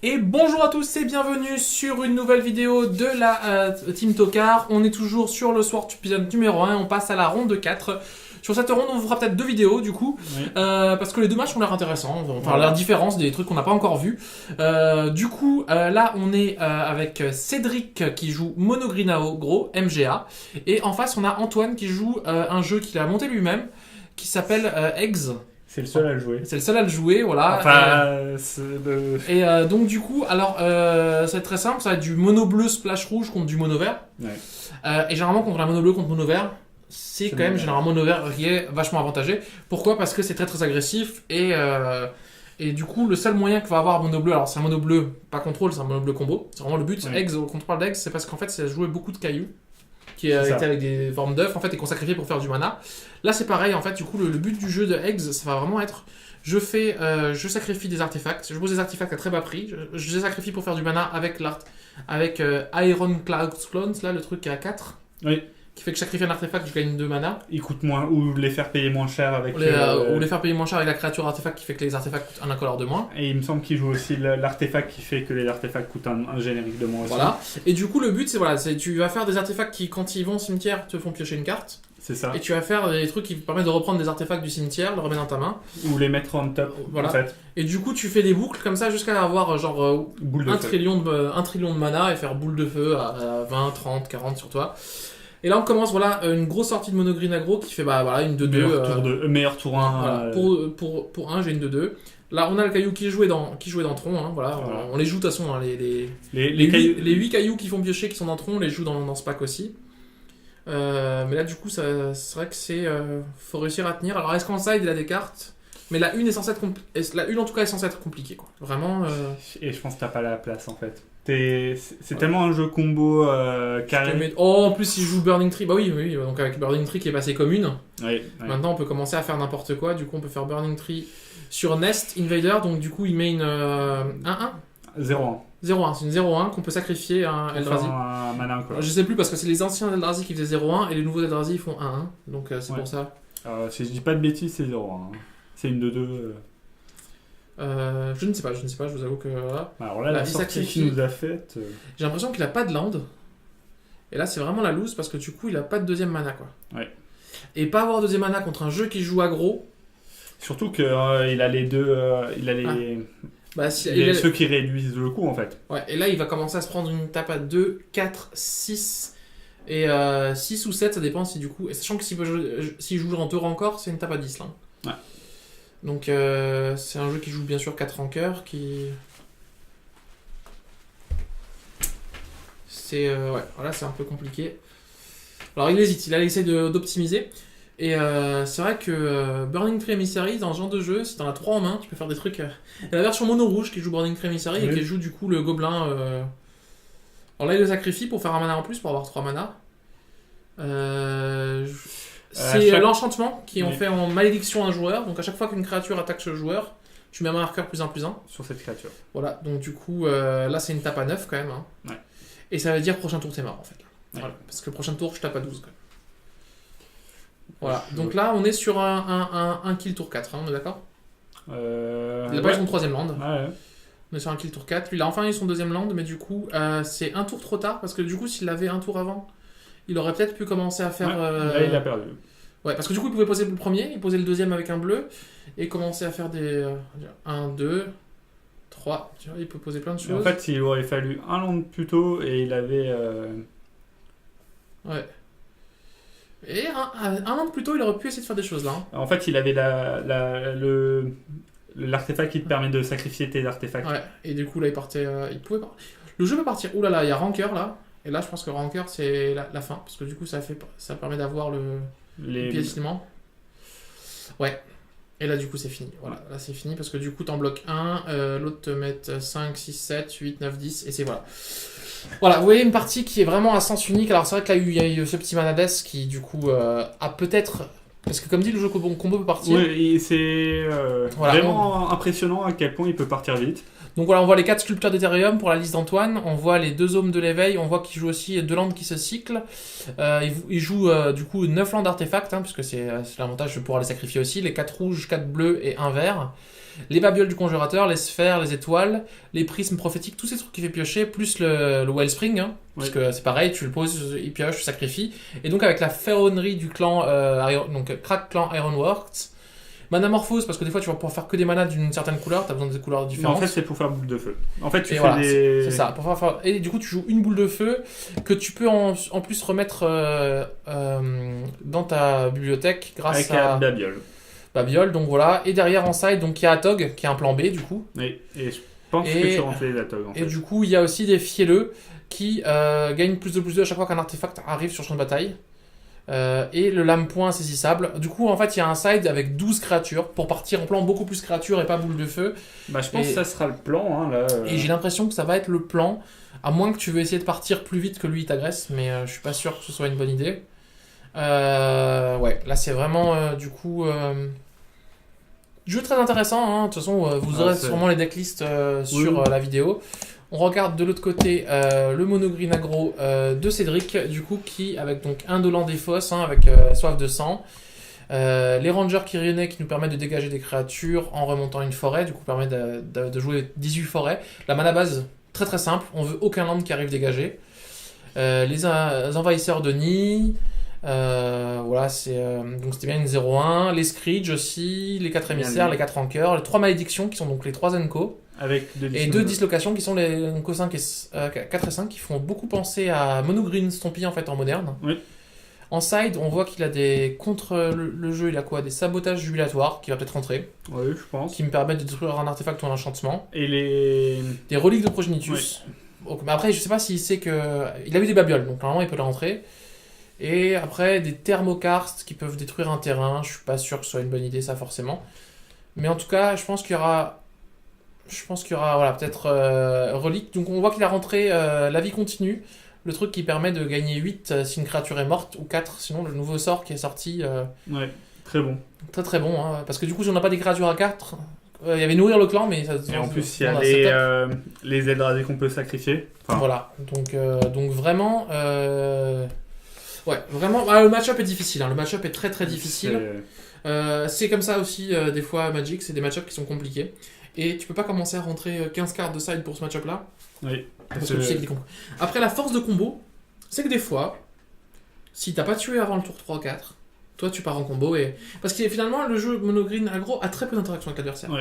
Et bonjour à tous et bienvenue sur une nouvelle vidéo de la Team Tokar. On est toujours sur le Sword épisode numéro 1 et on passe à la ronde 4. Sur cette ronde, on vous fera peut-être deux vidéos du coup, oui. parce que les deux matchs ont l'air intéressants, enfin la différence des trucs qu'on n'a pas encore vus. Du coup, là on est avec Cédric qui joue Monogrinao, gros, MGA. Et en face, on a Antoine qui joue un jeu qu'il a monté lui-même, qui s'appelle Eggs. C'est le seul à le jouer. C'est le seul à le jouer, voilà. Et donc du coup, alors ça va être très simple, ça va être du mono bleu splash rouge contre du mono vert. Ouais. Et généralement contre la mono bleu contre mono vert, c'est quand même généralement mono vert qui est vachement avantagé. Pourquoi ? Parce que c'est très très agressif et du coup le seul moyen que va avoir mono bleu, alors c'est un mono bleu pas contrôle, c'est un mono bleu combo. C'est vraiment le but. Ouais. Eggs au contrôle d'Eggs, c'est parce qu'en fait c'est jouer beaucoup de cailloux qui était avec des formes d'œufs en fait et qu'on sacrifiait pour faire du mana. Là c'est pareil en fait, du coup le but du jeu de Eggs ça va vraiment être je sacrifie des artefacts, je pose des artefacts à très bas prix, je les sacrifie pour faire du mana avec Iron Cloud Clones, là le truc qui est à 4. Oui. Qui fait que je sacrifie un artefact, je gagne 2 mana. Ils coûtent moins, ou les faire payer moins cher avec... Ou les faire payer moins cher avec la créature artefact qui fait que les artefacts coûtent un incolore de moins. Et il me semble qu'il joue aussi l'artefact qui fait que les artefacts coûtent un générique de moins aussi. Voilà. Et du coup, le but, c'est tu vas faire des artefacts qui, quand ils vont au cimetière, te font piocher une carte. C'est ça. Et tu vas faire des trucs qui permettent de reprendre des artefacts du cimetière, de remettre dans ta main. Ou les mettre en top, voilà. En fait. Et du coup, tu fais des boucles comme ça jusqu'à avoir genre un trillion de mana et faire boule de feu à 20, 30, 40 sur toi. Et là on commence une grosse sortie de Monogreen aggro qui fait une 2-2. Meilleur tour 1. Voilà. Pour 1 j'ai une 2-2. Là on a le caillou qui jouait dans Tron, hein, voilà. On les joue de toute façon, hein, les 8 cailloux qui font piocher qui sont dans Tron, on les joue dans ce pack aussi. Mais là du coup c'est vrai que faut réussir à tenir. Alors est-ce qu'en side il a des cartes ? Mais la une est censée être la une en tout cas est censée être compliquée quoi. Vraiment. Et je pense que t'as pas la place en fait. C'est tellement un jeu combo carré. Oh, en plus il joue Burning Tree. Bah oui, donc avec Burning Tree qui est passé commune. Oui. Maintenant on peut commencer à faire n'importe quoi. Du coup on peut faire Burning Tree sur Nest Invader. Donc du coup il met une 1-1. 0-1. 0-1, c'est une 0-1 qu'on peut sacrifier à un Eldrazi. Un mana, quoi. Je sais plus parce que c'est les anciens Eldrazi qui faisaient 0-1 et les nouveaux Eldrazi ils font 1-1. Donc c'est pour ça. Si je dis pas de bêtises, c'est 0-1. C'est une 2-2. Je ne sais pas, je vous avoue que voilà. Alors là, la sortie qu'il nous a faite... J'ai l'impression qu'il a pas de land. Et là, c'est vraiment la loose parce que du coup, il a pas de deuxième mana, quoi. Ouais. Et pas avoir deuxième mana contre un jeu qui joue aggro. Surtout qu'il a les deux... il a les... ceux qui réduisent le coût, en fait. Ouais, et là, il va commencer à se prendre une tape à 2, 4, 6... Et 6 ou 7, ça dépend si du coup... Et sachant que s'il joue en 2 encore, c'est une tape à 10, là. Ouais. Donc c'est un jeu qui joue bien sûr 4 rankers, c'est c'est un peu compliqué. Alors il hésite, il a essayé d'optimiser. Et c'est vrai que Burning Tree Emissary, dans ce genre de jeu, si t'en as 3 en main, tu peux faire des trucs... Il y a la version mono rouge qui joue Burning Tree Emissary et qui joue du coup le gobelin... Alors là il le sacrifie pour faire un mana en plus, pour avoir 3 mana. C'est l'enchantement qui ont fait en malédiction un joueur. Donc à chaque fois qu'une créature attaque ce joueur, tu mets un marqueur +1/+1 sur cette créature. Voilà, donc du coup là c'est une tape à 9 quand même. Hein. Ouais. Et ça veut dire prochain tour t'es mort en fait. Ouais. Voilà, parce que prochain tour je tape à 12 quand même. Voilà, donc là on est sur un kill tour 4, hein, on est d'accord ? Il a pas eu son troisième land. Ouais. On est sur un kill tour 4. Lui il a enfin eu son deuxième land, mais du coup c'est un tour trop tard parce que du coup s'il l'avait un tour avant, il aurait peut-être pu commencer à faire... Là, il a perdu. Ouais, parce que du coup, il pouvait poser le premier, il posait le deuxième avec un bleu, et commencer à faire des... 1, 2, 3... Tu vois, il peut poser plein de choses. En fait, il aurait fallu un land plus tôt, et il avait... Ouais. Et un land plus tôt, il aurait pu essayer de faire des choses, là. Hein. En fait, il avait l'artefact qui te permet de sacrifier tes artefacts. Ouais, et du coup, là, il partait... il pouvait pas... Le jeu peut partir... Ouh là là, il y a Ranker, là. Et là, je pense que Ranker, c'est la fin, parce que du coup, ça permet d'avoir le piétinement. Ouais. Et là, du coup, c'est fini. Voilà, là, c'est fini, parce que du coup, t'en bloques 1, l'autre te met 5, 6, 7, 8, 9, 10, et c'est voilà. Voilà, vous voyez une partie qui est vraiment à sens unique. Alors, c'est vrai qu'il y a eu ce petit Manades qui, du coup, a peut-être... Parce que comme dit, le jeu combo peut partir. Oui, et c'est vraiment impressionnant à quel point il peut partir vite. Donc voilà, on voit les 4 sculpteurs d'Ethereum pour la liste d'Antoine, on voit les 2 hommes de l'éveil, on voit qu'il joue aussi 2 landes qui se cyclent, il joue du coup 9 landes d'artefacts, hein, puisque c'est l'avantage de pouvoir les sacrifier aussi, les 4 rouges, 4 bleus et 1 vert. les babioles du conjurateur, les sphères, les étoiles, les prismes prophétiques, tous ces trucs qu'il fait piocher, plus le Wellspring, hein, parce que c'est pareil, tu le poses, il pioche, tu sacrifies. Et donc avec la ferronnerie du clan, donc Crack Clan Ironworks, Manamorphose, parce que des fois tu vas pouvoir faire que des manas d'une certaine couleur, t'as besoin de couleurs différentes. En fait, c'est pour faire boule de feu. En fait, tu fais voilà, c'est ça. Pour faire... Et du coup, tu joues une boule de feu que tu peux en plus remettre dans ta bibliothèque grâce à Babiole. Donc voilà. Et derrière en side, donc il y a Atog qui est un plan B du coup. Oui. Et je pense que tu remplis les Atog. Et du coup, il y a aussi des fielleux qui gagnent plus de à chaque fois qu'un artefact arrive sur champ de bataille. Et le lame-point saisissable. Du coup, en fait, il y a un side avec 12 créatures pour partir en plan beaucoup plus créatures et pas boule de feu. Je pense que ça sera le plan. Hein, là. Et j'ai l'impression que ça va être le plan, à moins que tu veux essayer de partir plus vite que lui il t'agresse, mais je suis pas sûr que ce soit une bonne idée. Ouais, là c'est vraiment du coup jeu très intéressant. Hein. De toute façon, vous aurez sûrement les decklists sur la vidéo. On regarde de l'autre côté le monogreen aggro de Cédric, du coup, qui, avec donc indolent des fosses, hein, avec soif de sang, les rangers Kyrionnais qui nous permettent de dégager des créatures en remontant une forêt, du coup, permet de jouer 18 forêts. La mana base, très très simple, on veut aucun land qui arrive dégagé. Les envahisseurs de nid, voilà, donc c'était bien une 0-1. Les Screech aussi, les 4 émissaires, les 4 rankers, les 3 malédictions qui sont donc les 3 Enko. Avec et 2 dislocations qui sont les Enko 5 et 4 et 5 qui font beaucoup penser à Monogreen Stompy en fait en moderne. Oui. En side, on voit qu'il a des contre le jeu, il a quoi? Des sabotages jubilatoires qui va peut-être rentrer. Oui, je pense. Qui me permettent de détruire un artefact ou un enchantement. Et des reliques de Progenitus. Oui. Donc, mais après, je sais pas s'il sait que il a eu des babioles, donc normalement il peut les rentrer. Et après, des thermokarsts qui peuvent détruire un terrain. Je suis pas sûr que ce soit une bonne idée, ça, forcément. Mais en tout cas, je pense qu'il y aura voilà, peut-être relique. Donc on voit qu'il a rentré la vie continue. Le truc qui permet de gagner 8 si une créature est morte, ou 4 sinon le nouveau sort qui est sorti. Ouais, très bon. Très très bon. Hein, parce que du coup, si on n'a pas des créatures à 4, il y avait nourrir le clan, mais ça... Et en plus, il y a les Eldrazi qu'on peut sacrifier. Enfin... Voilà. Donc vraiment... Ouais, vraiment, le match-up est difficile. Hein. Le match-up est très très difficile. C'est comme ça aussi, des fois, Magic, c'est des match-ups qui sont compliqués. Et tu peux pas commencer à rentrer 15 cartes de side pour ce match-up-là. Oui. Parce que tu sais qu'il est compliqué. Après, la force de combo, c'est que des fois, si t'as pas tué avant le tour 3-4, toi tu pars en combo. Parce que finalement, le jeu monogreen aggro a très peu d'interaction avec l'adversaire. Oui.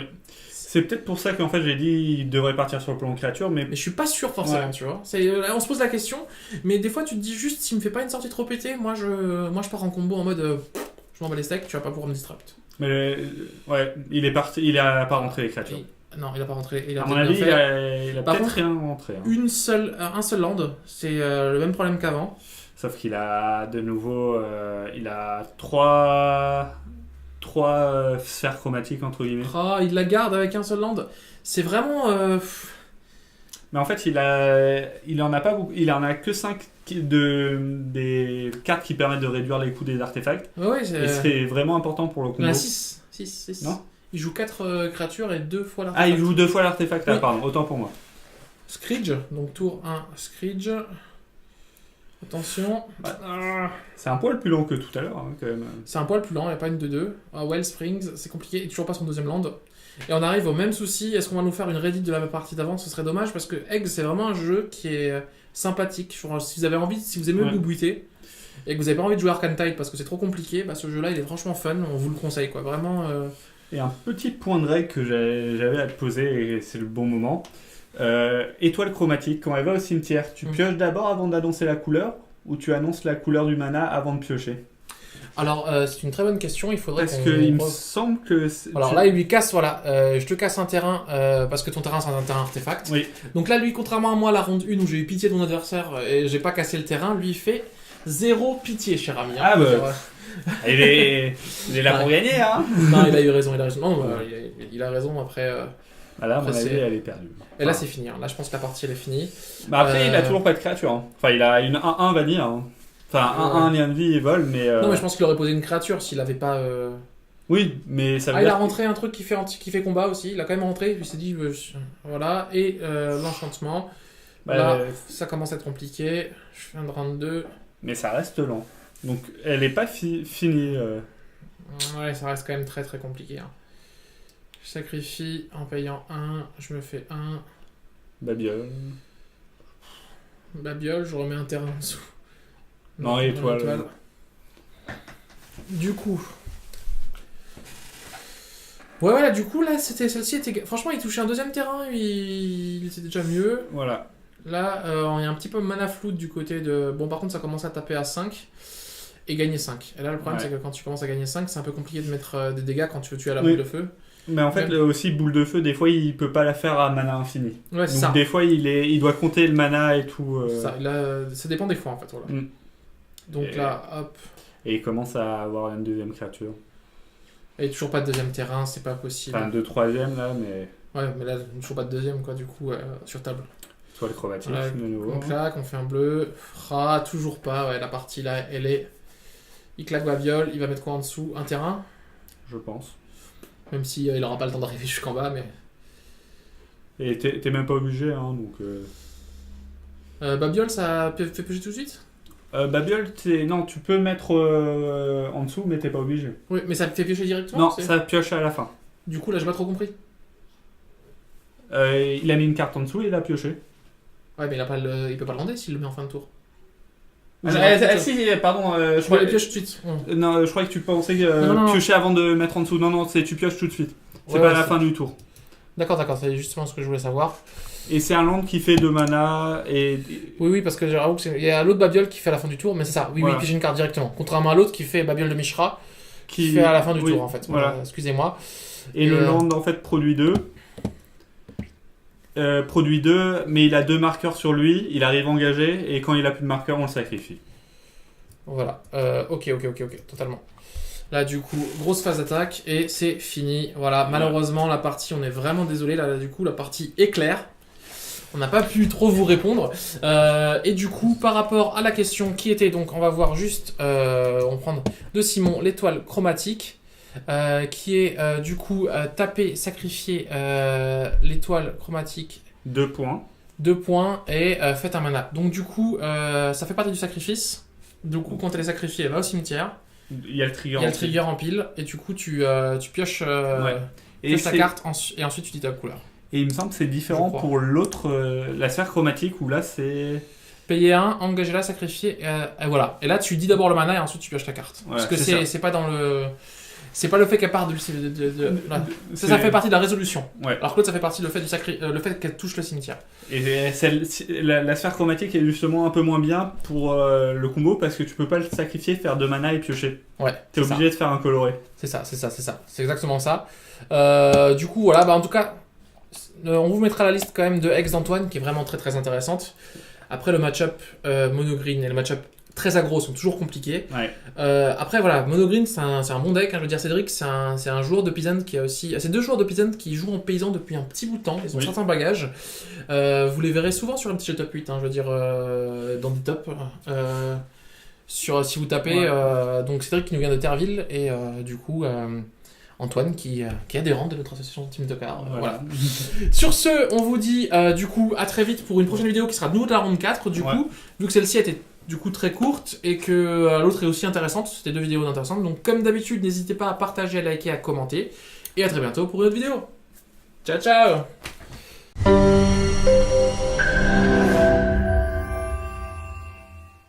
C'est peut-être pour ça qu'en fait j'ai dit il devrait partir sur le plan créature, mais je suis pas sûr forcément, tu vois. On se pose la question, mais des fois tu te dis juste s'il me fait pas une sortie trop pétée, moi je pars en combo en mode je m'en bats les steaks, tu vas pas pouvoir me disrupt. Mais ouais, il a pas rentré les créatures. Non, il a pas rentré. À mon avis, il a peut-être rien rentré. Hein. Un seul land, c'est le même problème qu'avant. Sauf qu'il a de nouveau, il a 3 sphères chromatiques entre guillemets. Il la garde avec un seul land. C'est vraiment. Mais en fait, il en a pas beaucoup. Il en a que 5 des cartes qui permettent de réduire les coûts des artefacts. Ouais, et c'est vraiment important pour le combo. Il en a 6. Non, il joue 4 créatures et 2 fois l'artefact. Il joue 2 fois l'artefact, oui. Pardon, autant pour moi. Screech, donc tour 1, Screech. Attention. C'est un poil plus long que tout à l'heure, hein, quand même. C'est un poil plus lent, il n'y a pas une 2-2. Wellsprings, c'est compliqué, et toujours pas son deuxième land. Et on arrive au même souci, est-ce qu'on va nous faire une Reddit de la partie d'avant? Ce serait dommage, parce que Egg, c'est vraiment un jeu qui est sympathique. Genre, si vous avez envie, si vous aimez Boubouité, et que vous n'avez pas envie de jouer Arcane Tide parce que c'est trop compliqué, ce jeu-là, il est franchement fun, on vous le conseille, quoi. Vraiment... Et un petit point de règle que j'avais à te poser, et c'est le bon moment. Étoile chromatique, quand elle va au cimetière, tu pioches d'abord avant d'annoncer la couleur, ou tu annonces la couleur du mana avant de piocher? Alors, c'est une très bonne question, il faudrait parce qu'il me semble que... Alors là, il lui casse, voilà, je te casse un terrain, parce que ton terrain, c'est un terrain artefact. Oui. Donc là, lui, contrairement à moi, la ronde 1, où j'ai eu pitié de mon adversaire, et j'ai pas cassé le terrain, lui, il fait 0 pitié, cher ami. Hein. Il est là pour gagner, hein. Non, il a eu raison, Non, il a raison, après... Là, à mon avis, elle est perdue. Et là, c'est fini. Hein. Là, je pense que la partie, elle est finie. Après, il a toujours pas de créature. Hein. Enfin, il a une 1-1 vanille. Hein. Enfin, 1-1 lien de vie et vol, mais... Non, mais je pense qu'il aurait posé une créature s'il avait pas... Oui, mais ça veut dire... il a rentré un truc qui fait combat aussi. Il a quand même rentré. Il s'est dit... Voilà. Et l'enchantement. Là, ça commence à être compliqué. Je fais un round 2. Mais ça reste lent. Donc, elle est pas finie. Ouais, ça reste quand même très très compliqué. Hein. Je sacrifie en payant 1. Je me fais 1. Babiole. Babiole, je remets un terrain en dessous. Non, étoile. Du coup. Ouais, voilà, du coup, là, celle-ci était. Franchement, il touchait un deuxième terrain, il était déjà mieux. Voilà. Là, il y a un petit peu mana floute du côté de. Bon, par contre, ça commence à taper à 5 et gagner 5. Et là, le problème, c'est que quand tu commences à gagner 5, c'est un peu compliqué de mettre des dégâts quand tu veux tuer à la boule de feu. Mais en fait, aussi, boule de feu, des fois, il peut pas la faire à mana infini. Ouais, c'est donc, ça. des fois, il doit compter le mana et tout. Ça dépend des fois, en fait. Voilà. Donc là, hop. Et il commence à avoir une deuxième créature. Et toujours pas de deuxième terrain, c'est pas possible. Enfin, 2/3 là, mais. Ouais, mais là, toujours pas de deuxième, quoi, du coup, sur table. Soit le chromatique, de nouveau. On claque, on fait un bleu. Toujours pas. Ouais, la partie là, elle est. Il claque Babiole, il va mettre quoi en dessous? Un terrain? Je pense. Même si il aura pas le temps d'arriver jusqu'en bas, mais. Et t'es même pas obligé, hein, donc. Babiole, ça fait piocher tout de suite? Babiole, non, tu peux mettre en dessous, mais t'es pas obligé. Oui, mais ça fait piocher directement? Non, ça pioche à la fin. Du coup, là, j'ai pas trop compris. Il a mis une carte en dessous et il a pioché. Ouais, mais il peut pas le render s'il le met en fin de tour. Si, pardon. Je crois qu'il pioche tout de suite. Non, je croyais que tu pensais piocher avant de mettre en dessous. Non, tu pioches tout de suite. C'est pas à la fin du tour. D'accord, c'est justement ce que je voulais savoir. Et c'est un land qui fait 2 mana et... Oui, parce que j'avoue qu'il y a l'autre Babiole qui fait à la fin du tour, mais c'est ça. Oui, piocher une carte directement. Contrairement à l'autre qui fait Babiole de Mishra, qui fait à la fin du tour, en fait. Voilà. Excusez-moi. Et le land, en fait, produit 2. Mais il a 2 marqueurs sur lui, il arrive engagé, et quand il a plus de marqueurs, on le sacrifie. Voilà. Ok, totalement. Là, du coup, grosse phase d'attaque, et c'est fini. Voilà, malheureusement, la partie, on est vraiment désolé. Là, du coup, la partie est claire. On n'a pas pu trop vous répondre. Et du coup, par rapport à la question qui était, donc, on va voir juste, on va prendre de Simon l'étoile chromatique, qui est du coup taper, sacrifier l'étoile chromatique. 2 points. 2 points et faites un mana. Donc du coup, ça fait partie du sacrifice. Du coup, quand elle est sacrifiée, elle va au cimetière. Il y a le trigger, en pile. Et du coup, tu pioches, ta carte et ensuite tu dis ta couleur. Et il me semble que c'est différent pour l'autre, la sphère chromatique, où là c'est... Payer 1, engager-la, sacrifier, et voilà. Et là, tu dis d'abord le mana et ensuite tu pioches ta carte. Voilà, parce que c'est pas dans le... C'est pas le fait qu'elle part ça fait partie de la résolution. Ouais. Alors que l'autre, ça fait partie le fait qu'elle touche le cimetière. Et la sphère chromatique est justement un peu moins bien pour le combo parce que tu peux pas le sacrifier, faire 2 mana et piocher. Ouais. T'es obligé de faire un coloré. C'est ça. C'est exactement ça. Du coup, voilà. En tout cas, on vous mettra la liste quand même de Hex d'Antoine qui est vraiment très très intéressante. Après, le match-up mono-green et le match-up très aggro sont toujours compliqués. Ouais. Après, voilà, mono-green, c'est un bon deck. Je veux dire, Cédric, c'est un joueur de Peasant qui a aussi. C'est 2 joueurs de Peasant qui jouent en paysan depuis un petit bout de temps. Ils ont certains bagages. Vous les verrez souvent sur un petit top 8, je veux dire, dans des tops. Si vous tapez. Donc, Cédric qui nous vient de Terreville et du coup. Antoine qui est adhérent de notre association Team Tocard. Voilà. Sur ce, on vous dit du coup à très vite pour une prochaine vidéo qui sera de nouveau de la ronde 4 du coup, vu que celle-ci était du coup très courte et que l'autre est aussi intéressante, c'était 2 vidéos intéressantes. Donc comme d'habitude, n'hésitez pas à partager, à liker, à commenter et à très bientôt pour une autre vidéo. Ciao ciao.